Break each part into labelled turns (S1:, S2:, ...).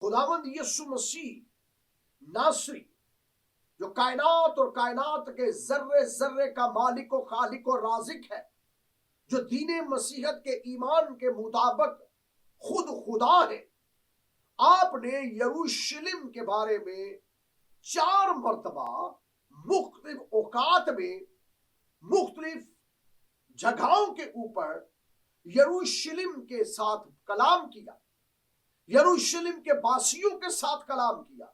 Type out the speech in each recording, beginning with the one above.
S1: खुदावंद यीशु मसीह नासरी, जो कायनात और कायनात के जर्रे जर्रे का मालिक और खालिक और राजिक है, जो दीने मसीहत के ईमान के मुताबिक खुद खुदा है, आपने यरूशलेम के बारे में 4 मर्तबा मुख्तलिफ औकात में मुख्तलिफ जगहों के ऊपर यरूशलेम के साथ कलाम किया, यरूशलेम के वासियों के साथ कलाम किया।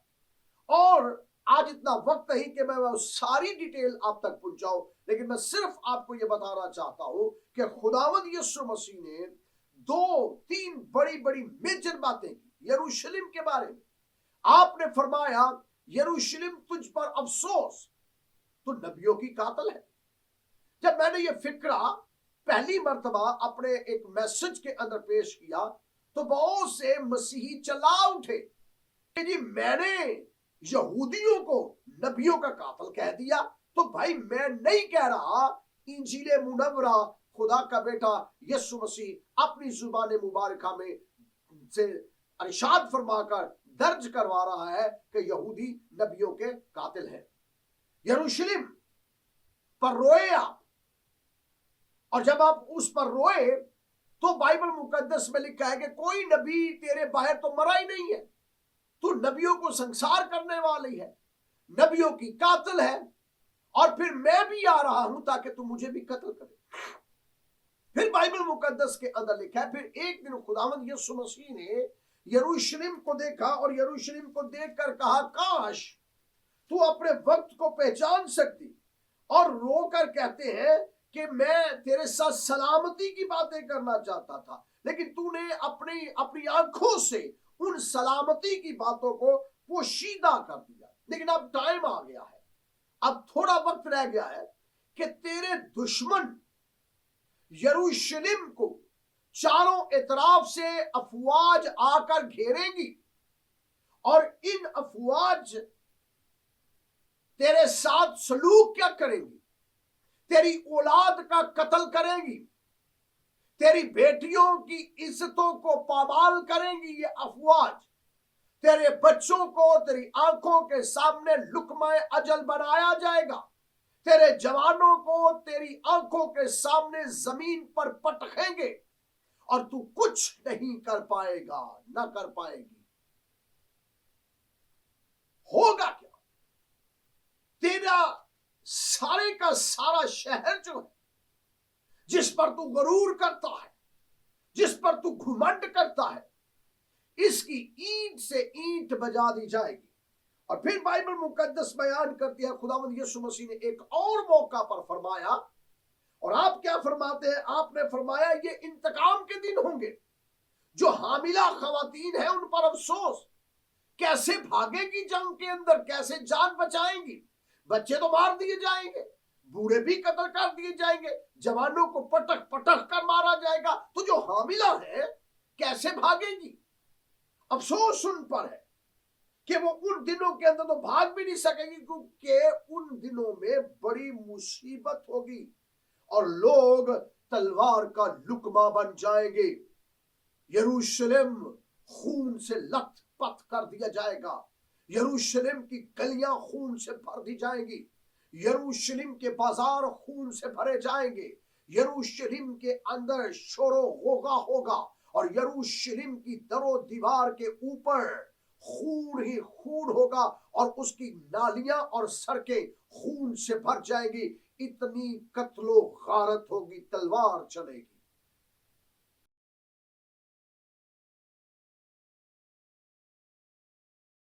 S1: और आज इतना वक्त नहीं कि मैं वो सारी डिटेल आप तक पहुंचाऊं, लेकिन मैं सिर्फ आपको ये बताना चाहता हूं कि खुदावंद यीशु मसीह ने 2-3 बड़ी बड़ी मेजर बातें की यरूशलेम के बारे में। आपने फरमाया, यरूशलेम तुझ पर अफसोस, तो नबियों की कातिल है। जब मैंने ये फिक्रा पहली मर्तबा अपने एक मैसेज के अंदर पेश किया, तो बहुत से मसीही चला उठे कि जी मैंने यहूदियों को नबियों का कातिल कह दिया। तो भाई मैं नहीं कह रहा, इंजीले मुनव्वरा खुदा का बेटा यीशु मसीह अपनी जुबान मुबारका में से इरशाद फरमाकर दर्ज करवा रहा है कि यहूदी नबियों के कातिल हैं। यरूशलेम पर रोए आप, और जब आप उस पर रोए तो बाइबल मुकद्दस में लिखा है कि कोई नबी तेरे बाहर तो मरा ही नहीं है, तू नबियों को संसार करने वाली है, नबियों की कातिल है, और फिर मैं भी आ रहा हूं ताकि तू मुझे भी कत्ल करे। फिर बाइबल मुकद्दस के अंदर लिखा है, फिर एक दिन खुदावंद यीशु मसीह ने यरूशलेम को देखा और यरूशलेम को देखकर कहा, काश तू अपने वक्त को पहचान सकती, और रोकर कहते हैं कि मैं तेरे साथ सलामती की बातें करना चाहता था, लेकिन तूने अपनी आंखों से उन सलामती की बातों को पोशीदा कर दिया। लेकिन अब टाइम आ गया है, अब थोड़ा वक्त रह गया है कि तेरे दुश्मन यरूशलेम को चारों इतराफ से अफवाज आकर घेरेंगी, और इन अफवाज तेरे साथ सलूक क्या करेंगी, तेरी औलाद का कत्ल करेंगी, तेरी बेटियों की इज्जतों को पामाल करेंगी ये अफवाज, तेरे बच्चों को तेरी आंखों के सामने लुकमाए अजल बनाया जाएगा, तेरे जवानों को तेरी आंखों के सामने जमीन पर पटकेंगे, और तू कुछ नहीं कर पाएगा, ना कर पाएगी। होगा क्या? तेरा सारे का सारा शहर जो है, जिस पर तू गरूर करता है, जिस पर तू घुमंड करता है, इसकी ईंट से ईंट बजा दी जाएगी। और फिर बाइबल मुकद्दस बयान करती है, खुदावंद यीशु मसीह ने एक और मौका पर फरमाया, और आप क्या फरमाते हैं? आपने फरमाया ये इंतकाम के दिन होंगे, जो हामिला खवातीन है उन पर अफसोस, कैसे भागेगी जंग के अंदर, कैसे जान बचाएंगी। बच्चे तो मार दिए जाएंगे, बूढ़े भी कत्ल कर दिए जाएंगे, जवानों को पटक पटक कर मारा जाएगा, तो जो हामिला है कैसे भागेगी? अफसोस उन पर है कि वो उन दिनों के अंदर तो भाग भी नहीं सकेगी, क्योंकि उन दिनों में बड़ी मुसीबत होगी और लोग तलवार का लुकमा बन जाएंगे। यरूशलेम खून से लथपथ कर दिया जाएगा, यरूशलेम की गलियां खून से भर दी जाएंगी, यरूशलेम के बाजार खून से भरे जाएंगे, यरूशलेम के अंदर शोरो होगा होगा, और यरूशलेम की दरो दीवार के ऊपर खून ही खून होगा, और उसकी नालियां और सड़कें खून से भर जाएंगी। इतनी कत्लो गारत होगी, तलवार चलेगी।